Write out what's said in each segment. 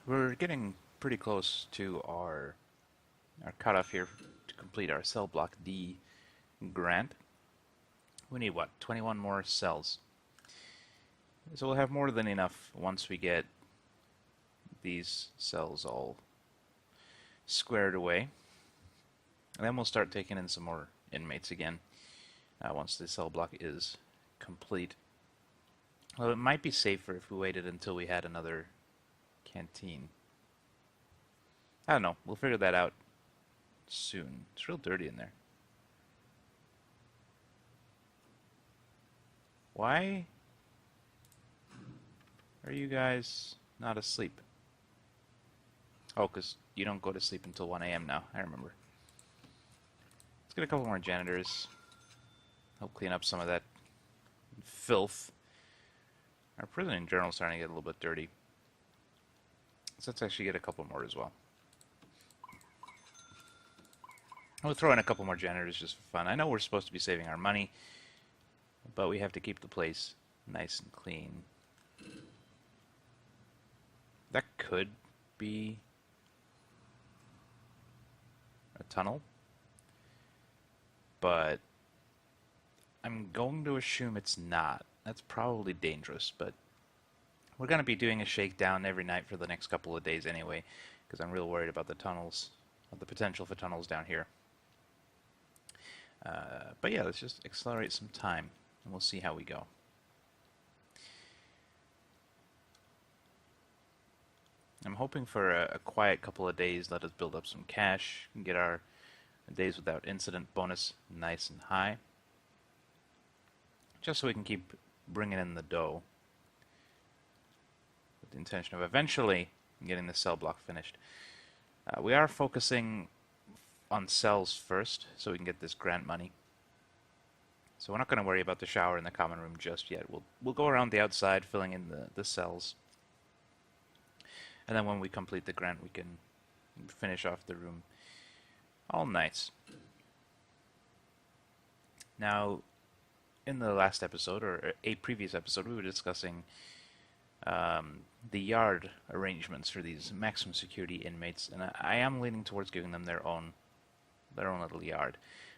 We're getting pretty close to our cutoff here to complete our cell block D grant. We need what? 21 more cells. So we'll have more than enough once we get these cells all squared away. And then we'll start taking in some more inmates again once the cell block is complete. Well, it might be safer if we waited until we had another canteen. I don't know. We'll figure that out soon. It's real dirty in there. Why are you guys not asleep? Oh, because you don't go to sleep until 1 a.m. now. I remember. Let's get a couple more janitors. Help clean up some of that filth. Our prison in general is starting to get a little bit dirty. So let's actually get a couple more as well. We'll throw in a couple more janitors just for fun. I know we're supposed to be saving our money, but we have to keep the place nice and clean. That could be a tunnel, but I'm going to assume it's not. That's probably dangerous, but we're going to be doing a shakedown every night for the next couple of days anyway, because I'm real worried about the tunnels, the potential for tunnels down here. But yeah, let's just accelerate some time, and we'll see how we go. I'm hoping for a quiet couple of days, let us build up some cash, and get our days without incident bonus nice and high, just so we can keep bringing in the dough, with the intention of eventually getting the cell block finished. We are focusing on cells first, so we can get this grant money. So we're not going to worry about the shower in the common room just yet. We'll go around the outside, filling in the cells. And then when we complete the grant, we can finish off the room. All nice. Now, in the last episode, or a previous episode, we were discussing the yard arrangements for these maximum security inmates, and I am leaning towards giving them their own little yard.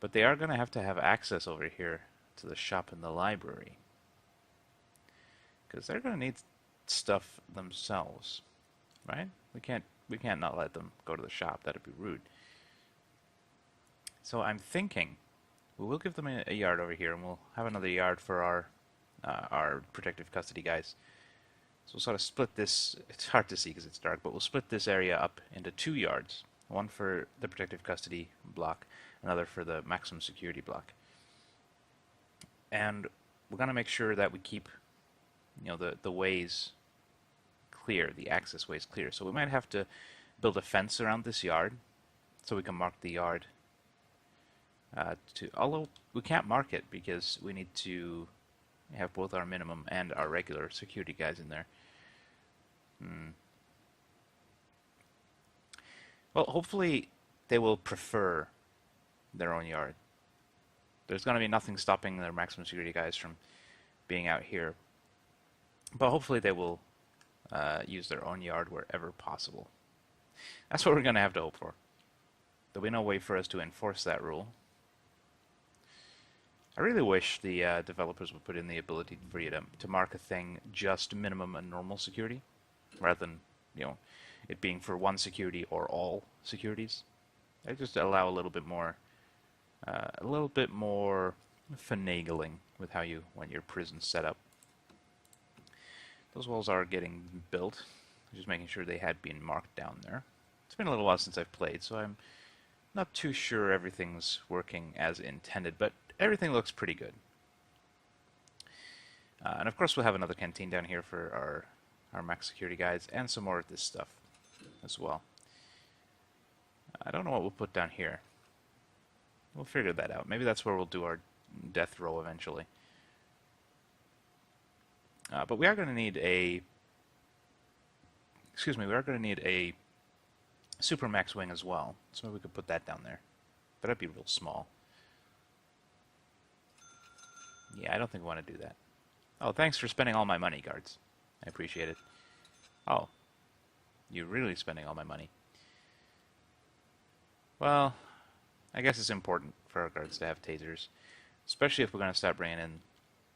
But they are going to have access over here to the shop and the library, because they're going to need stuff themselves, right? We can't not let them go to the shop. That'd be rude. So I'm thinking we will give them a yard over here, and we'll have another yard for our protective custody guys. So we'll sort of split this. It's hard to see because it's dark, but we'll split this area up into 2 yards. One for the protective custody block, another for the maximum security block. And we're going to make sure that we keep, the ways clear, the access ways clear. So we might have to build a fence around this yard so we can mark the yard. Although we can't mark it because we need to have both our minimum and our regular security guys in there. Well, hopefully they will prefer their own yard. There's going to be nothing stopping their maximum security guys from being out here. But hopefully they will use their own yard wherever possible. That's what we're going to have to hope for. There'll be no way for us to enforce that rule. I really wish the developers would put in the ability for you to mark a thing just minimum and normal security, rather than, it being for one security or all securities. They just allow a little bit more finagling with how you want your prison set up. Those walls are getting built. Just making sure they had been marked down there. It's been a little while since I've played, so I'm not too sure everything's working as intended, but everything looks pretty good. And of course we'll have another canteen down here for our max security guys, and some more of this stuff as well. I don't know what we'll put down here. We'll figure that out. Maybe that's where we'll do our death row eventually. But we are going to need a... Excuse me, we are going to need a Supermax wing as well. So maybe we could put that down there. But that'd be real small. Yeah, I don't think we want to do that. Oh, thanks for spending all my money, guards. I appreciate it. Oh. You're really spending all my money. Well, I guess it's important for our guards to have tasers, especially if we're going to start bringing in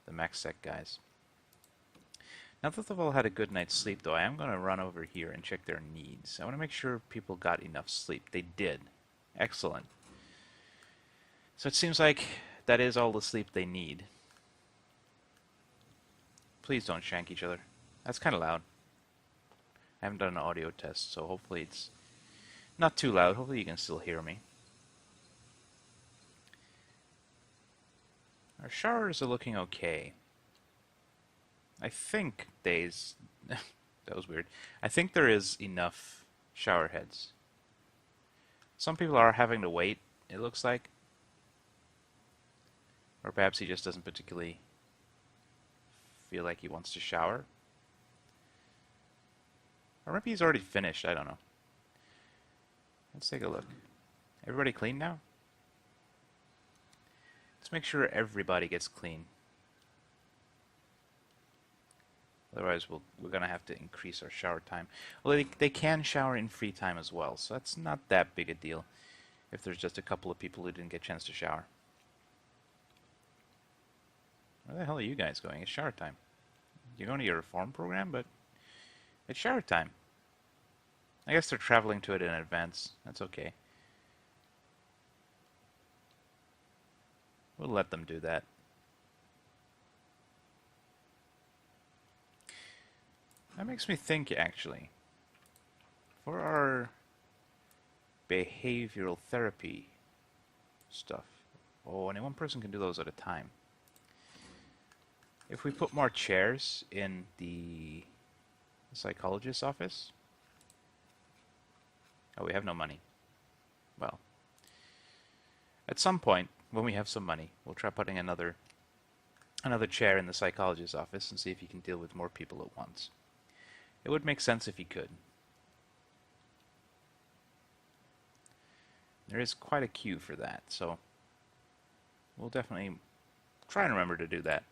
the max sec guys. Now that they've all had a good night's sleep, though, I am going to run over here and check their needs. I want to make sure people got enough sleep. They did. Excellent. So it seems like that is all the sleep they need. Please don't shank each other. That's kind of loud. I haven't done an audio test, so hopefully it's not too loud. Hopefully you can still hear me. Our showers are looking okay. I think days... that was weird. I think there is enough shower heads. Some people are having to wait, it looks like. Or perhaps he just doesn't particularly feel like he wants to shower. Or maybe he's already finished, I don't know. Let's take a look. Everybody clean now? Let's make sure everybody gets clean. Otherwise, we're going to have to increase our shower time. Well, they can shower in free time as well, so that's not that big a deal if there's just a couple of people who didn't get a chance to shower. Where the hell are you guys going? It's shower time. You're going to your reform program, but it's shower time. I guess they're traveling to it in advance. That's okay. We'll let them do that. That makes me think, actually, for our behavioral therapy stuff. Oh, only one person can do those at a time. If we put more chairs in the psychologist's office... Oh, we have no money. Well, at some point, when we have some money, we'll try putting another chair in the psychologist's office and see if he can deal with more people at once. It would make sense if he could. There is quite a queue for that, so we'll definitely try and remember to do that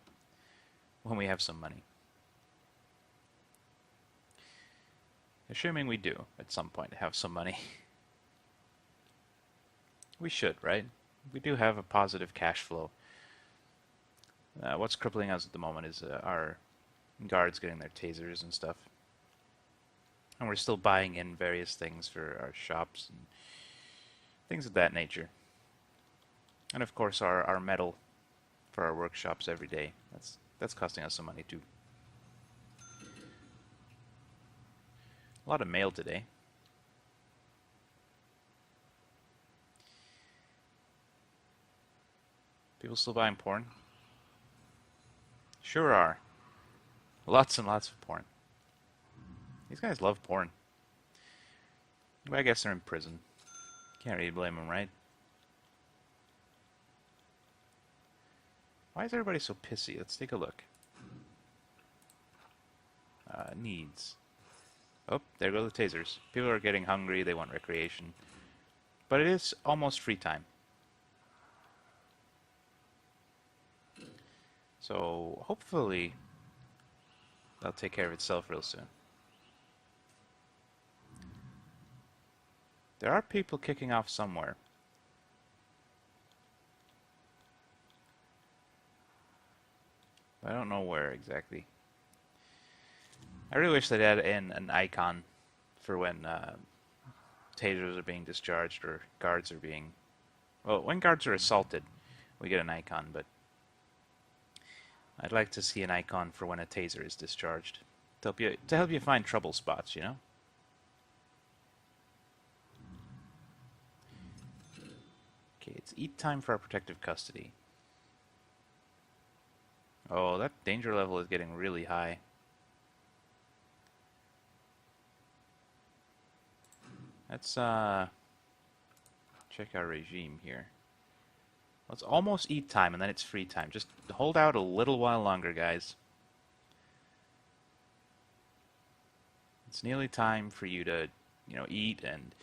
when we have some money. Assuming we do, at some point, have some money. We should, right? We do have a positive cash flow. What's crippling us at the moment is our guards getting their tasers and stuff. And we're still buying in various things for our shops and things of that nature. And of course our metal for our workshops every day. That's costing us some money too. A lot of mail today. People still buying porn? Sure are. Lots and lots of porn. These guys love porn. But I guess they're in prison. Can't really blame them, right? Why is everybody so pissy? Let's take a look. Needs. Oh, there go the tasers. People are getting hungry, they want recreation. But it is almost free time. So, hopefully, that'll take care of itself real soon. There are people kicking off somewhere. I don't know where exactly. I really wish they'd add in an icon for when tasers are being discharged or guards are being... Well, when guards are assaulted, we get an icon, but I'd like to see an icon for when a taser is discharged to help you find trouble spots, you know? Okay, it's eat time for our protective custody. Oh, that danger level is getting really high. Let's check our regime here. Well, it's almost eat time, and then it's free time. Just hold out a little while longer, guys. It's nearly time for you to, eat and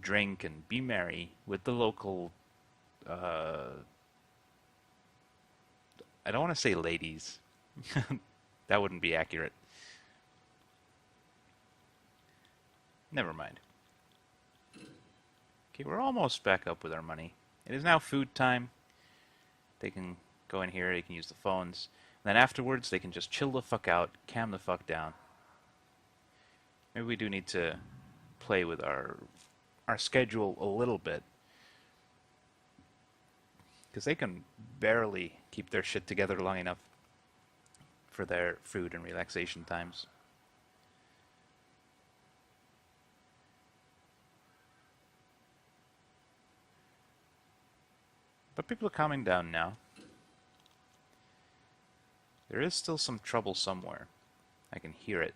drink and be merry with the local, I don't want to say ladies. That wouldn't be accurate. Never mind. Okay, we're almost back up with our money. It is now food time. They can go in here, they can use the phones. And then afterwards, they can just chill the fuck out, calm the fuck down. Maybe we do need to play with our schedule a little bit. Because they can barely keep their shit together long enough for their food and relaxation times. But people are calming down now. There is still some trouble somewhere. I can hear it.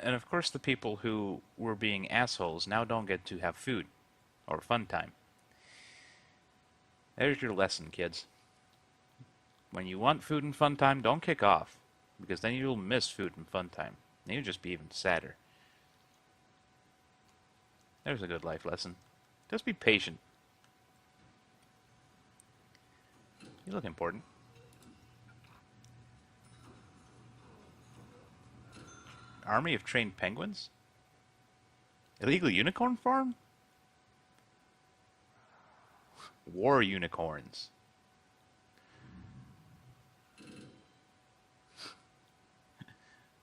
And of course the people who were being assholes now don't get to have food or fun time. There's your lesson, kids. When you want food and fun time, don't kick off, because then you'll miss food and fun time. And you'll just be even sadder. There's a good life lesson. Just be patient. You look important. Army of trained penguins? Illegal unicorn farm? War unicorns.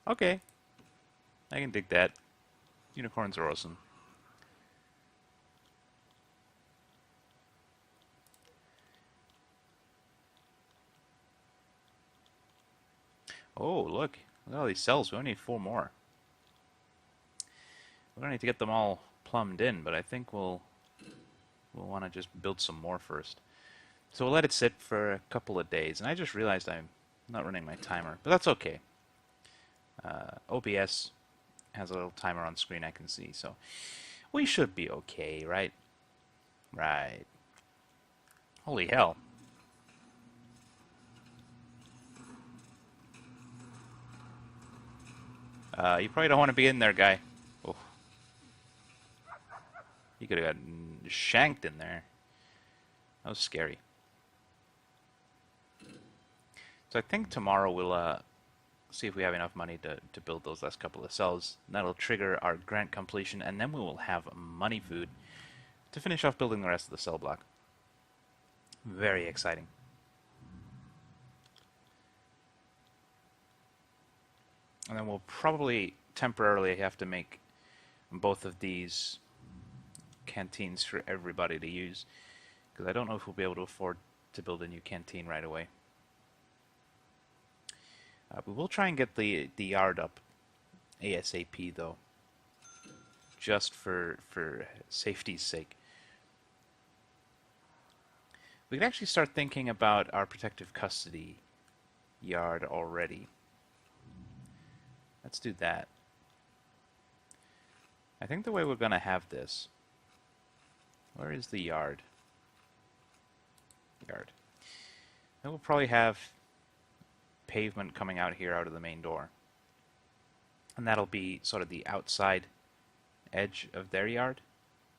Okay. I can dig that. Unicorns are awesome. Oh, look. Look at all these cells. We only need 4 more. We don't need to get them all plumbed in, but I think we'll want to just build some more first. So we'll let it sit for a couple of days. And I just realized I'm not running my timer, but that's okay. OBS has a little timer on screen I can see, so we should be okay, right? Right. Holy hell. You probably don't want to be in there, guy. Oh. You could have gotten shanked in there. That was scary. So I think tomorrow we'll see if we have enough money to build those last couple of cells. And that'll trigger our grant completion, and then we will have money food to finish off building the rest of the cell block. Very exciting. And then we'll probably temporarily have to make both of these canteens for everybody to use, because I don't know if we'll be able to afford to build a new canteen right away. We will try and get the yard up ASAP though, just for safety's sake. We could actually start thinking about our protective custody yard already. Let's do that. I think the way we're going to have this... Where is the yard? Yard. Then we'll probably have pavement coming out here out of the main door. And that'll be sort of the outside edge of their yard.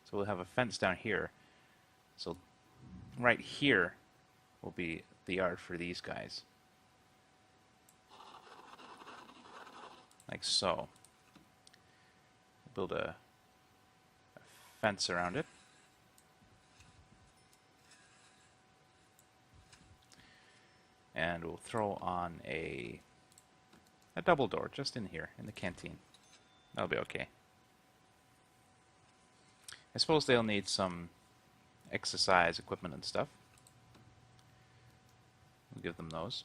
So we'll have a fence down here. So right here will be the yard for these guys. Like so. Build a fence around it. And we'll throw on a double door just in here, in the canteen. That'll be okay. I suppose they'll need some exercise equipment and stuff. We'll give them those.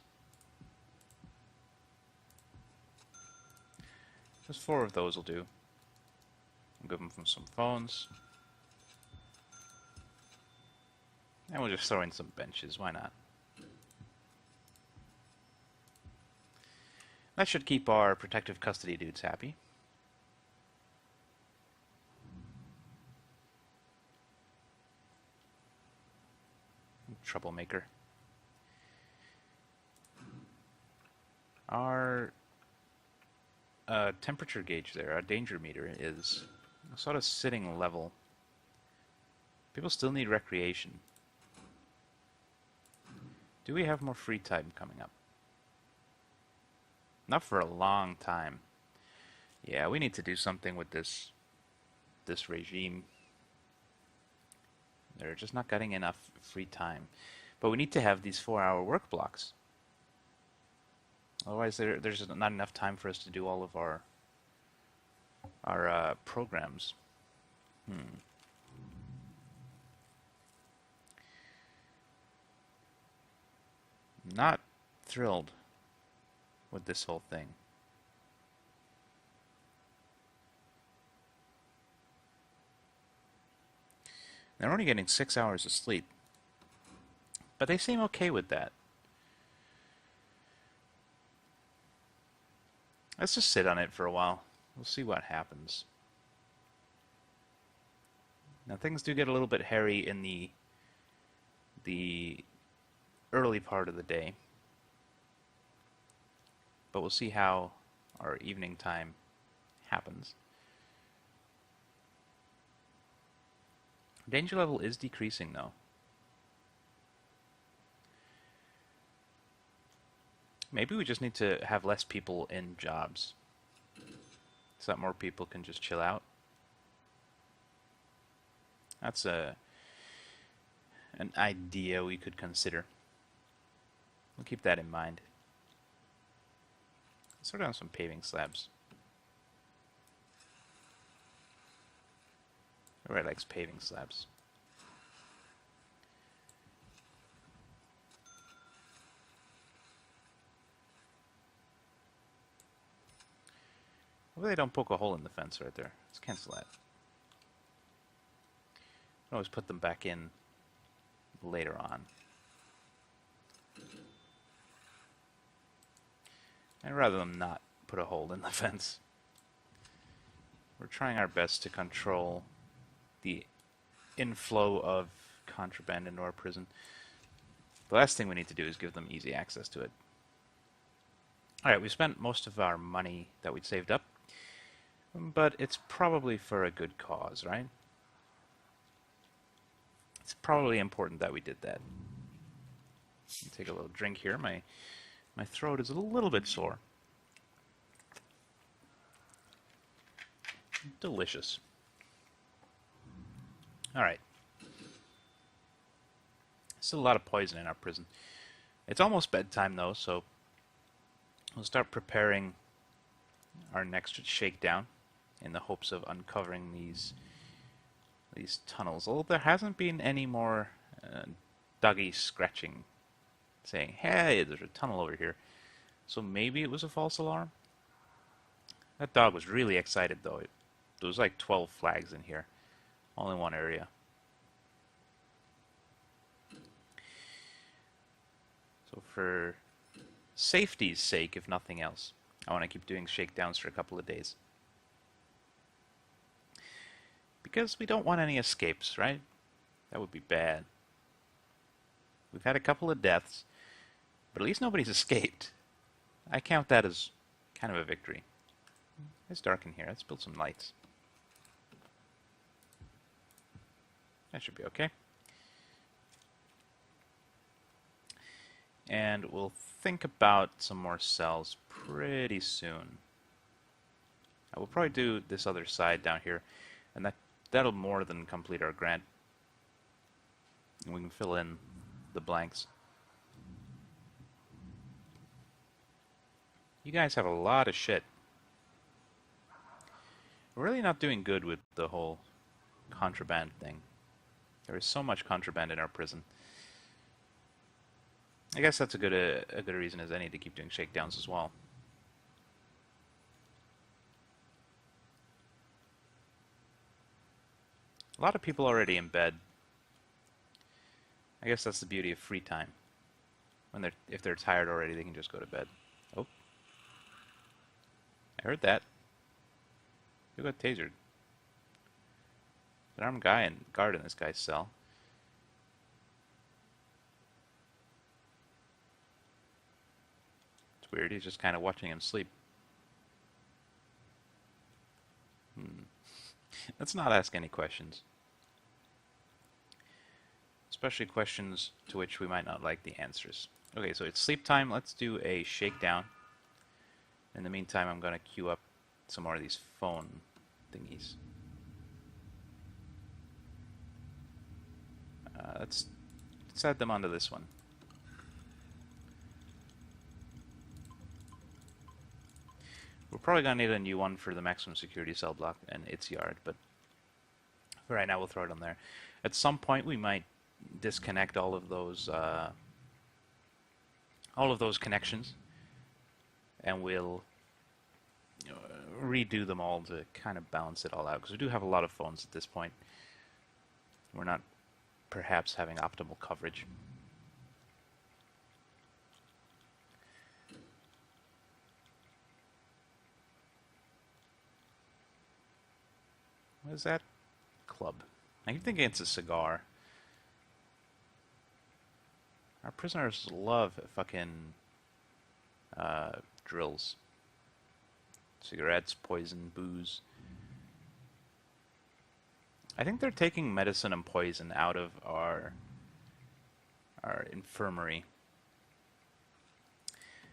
Just 4 of those will do. We'll give them some phones. And we'll just throw in some benches, why not? That should keep our protective custody dudes happy. Troublemaker. Our temperature gauge there, our danger meter, is sort of sitting level. People still need recreation. Do we have more free time coming up? Not for a long time. Yeah, we need to do something with this regime. They're just not getting enough free time. But we need to have these 4-hour work blocks. Otherwise, there's not enough time for us to do all of our programs. Not thrilled with this whole thing. They're only getting 6 hours of sleep. But they seem okay with that. Let's just sit on it for a while. We'll see what happens. Now things do get a little bit hairy in the early part of the day. But we'll see how our evening time happens. Danger level is decreasing though. Maybe we just need to have less people in jobs so that more people can just chill out. That's an idea we could consider. We'll keep that in mind. Let's throw down some paving slabs. Everybody likes paving slabs. Hopefully they don't poke a hole in the fence right there. Let's cancel that. I always put them back in later on. I'd rather them not put a hole in the fence. We're trying our best to control the inflow of contraband into our prison. The last thing we need to do is give them easy access to it. Alright, we spent most of our money that we'd saved up, but it's probably for a good cause, right? It's probably important that we did that. Take a little drink here. My throat is a little bit sore. Delicious. Alright. Still a lot of poison in our prison. It's almost bedtime though, so we'll start preparing our next shakedown in the hopes of uncovering these tunnels. Although there hasn't been any more doggy scratching saying, hey, there's a tunnel over here. So maybe it was a false alarm? That dog was really excited though. There was like 12 flags in here. All in one area. So for safety's sake, if nothing else, I want to keep doing shakedowns for a couple of days. Because we don't want any escapes, right? That would be bad. We've had a couple of deaths, but at least nobody's escaped. I count that as kind of a victory. It's dark in here. Let's build some lights. That should be okay. And we'll think about some more cells pretty soon. I will probably do this other side down here, and that'll more than complete our grant. And we can fill in the blanks. You guys have a lot of shit. We're really not doing good with the whole contraband thing. There is so much contraband in our prison. I guess that's a good reason as any to keep doing shakedowns as well. A lot of people already in bed. I guess that's the beauty of free time. If they're tired already, they can just go to bed. Oh. I heard that. Who got tasered? An armed guy and guard in this guy's cell. It's weird, he's just kind of watching him sleep. Let's not ask any questions. Especially questions to which we might not like the answers. Okay, so it's sleep time. Let's do a shakedown. In the meantime, I'm going to queue up some more of these phone thingies. Let's add them onto this one. We're probably going to need a new one for the maximum security cell block and its yard, but for right now we'll throw it on there. At some point we might disconnect all of those connections, and we'll redo them all to kind of balance it all out, because we do have a lot of phones at this point. We're not perhaps having optimal coverage. What is that? Club. I keep thinking it's a cigar. Our prisoners love fucking drills. Cigarettes, poison, booze. I think they're taking medicine and poison out of our infirmary.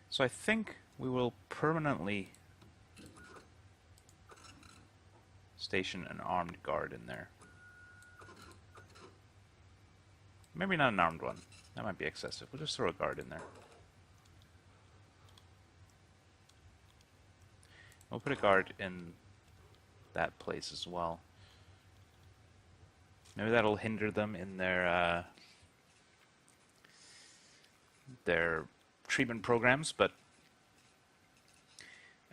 So I think we will permanently station an armed guard in there. Maybe not an armed one. That might be excessive. We'll just throw a guard in there. We'll put a guard in that place as well. Maybe that'll hinder them in their treatment programs, but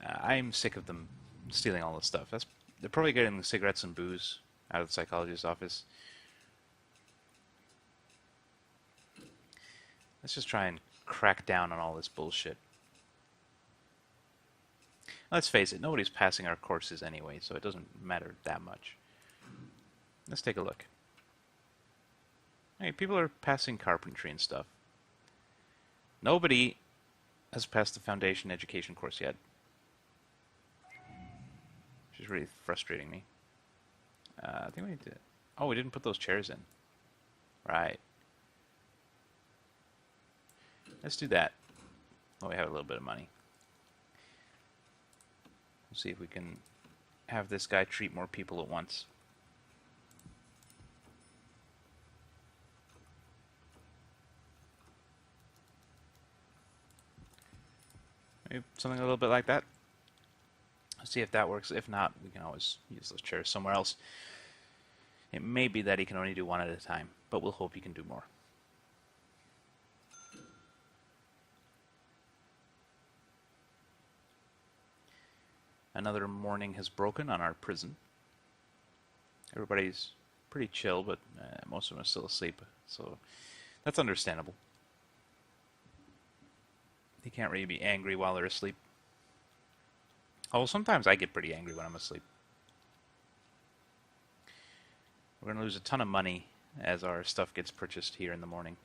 I'm sick of them stealing all this stuff. They're probably getting the cigarettes and booze out of the psychologist's office. Let's just try and crack down on all this bullshit. Let's face it, nobody's passing our courses anyway, so it doesn't matter that much. Let's take a look. Hey, people are passing carpentry and stuff. Nobody has passed the foundation education course yet, which is really frustrating me. I think we need to... Oh, we didn't put those chairs in. Right. Let's do that. Oh, we have a little bit of money. We'll see if we can have this guy treat more people at once. Maybe something a little bit like that. Let's see if that works. If not, we can always use those chairs somewhere else. It may be that he can only do one at a time, but we'll hope he can do more. Another morning has broken on our prison. Everybody's pretty chill, but most of them are still asleep, so that's understandable. They can't really be angry while they're asleep. Oh, sometimes I get pretty angry when I'm asleep. We're going to lose a ton of money as our stuff gets purchased here in the morning.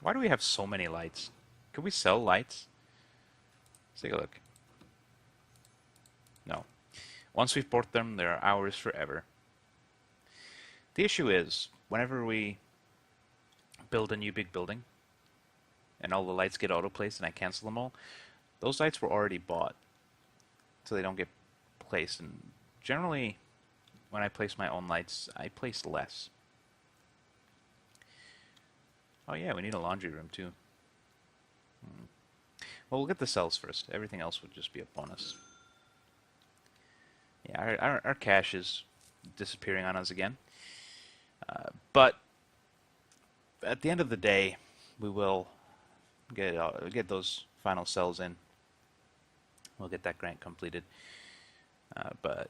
Why do we have so many lights? Can we sell lights? Let's take a look. No. Once we've bought them, they are ours forever. The issue is, whenever we build a new big building, and all the lights get auto-placed and I cancel them all, those lights were already bought, so they don't get placed. And generally, when I place my own lights, I place less. Oh yeah, we need a laundry room too. Well, we'll get the cells first. Everything else would just be a bonus. Yeah, our cash is disappearing on us again. But at the end of the day, we will get those final cells in. We'll get that grant completed. But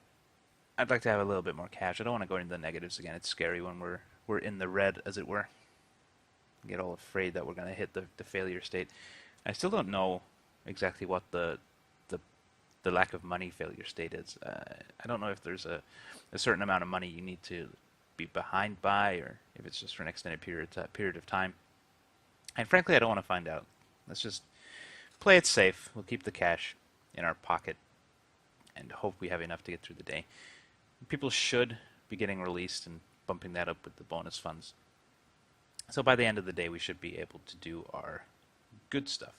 I'd like to have a little bit more cash. I don't want to go into the negatives again. It's scary when we're in the red, as it were. Get all afraid that we're going to hit the failure state. I still don't know exactly what the lack of money failure state is. I don't know if there's a certain amount of money you need to be behind by, or if it's just for an extended period of time. And frankly, I don't want to find out. Let's just play it safe. We'll keep the cash in our pocket and hope we have enough to get through the day. People should be getting released and bumping that up with the bonus funds. So by the end of the day, we should be able to do our good stuff.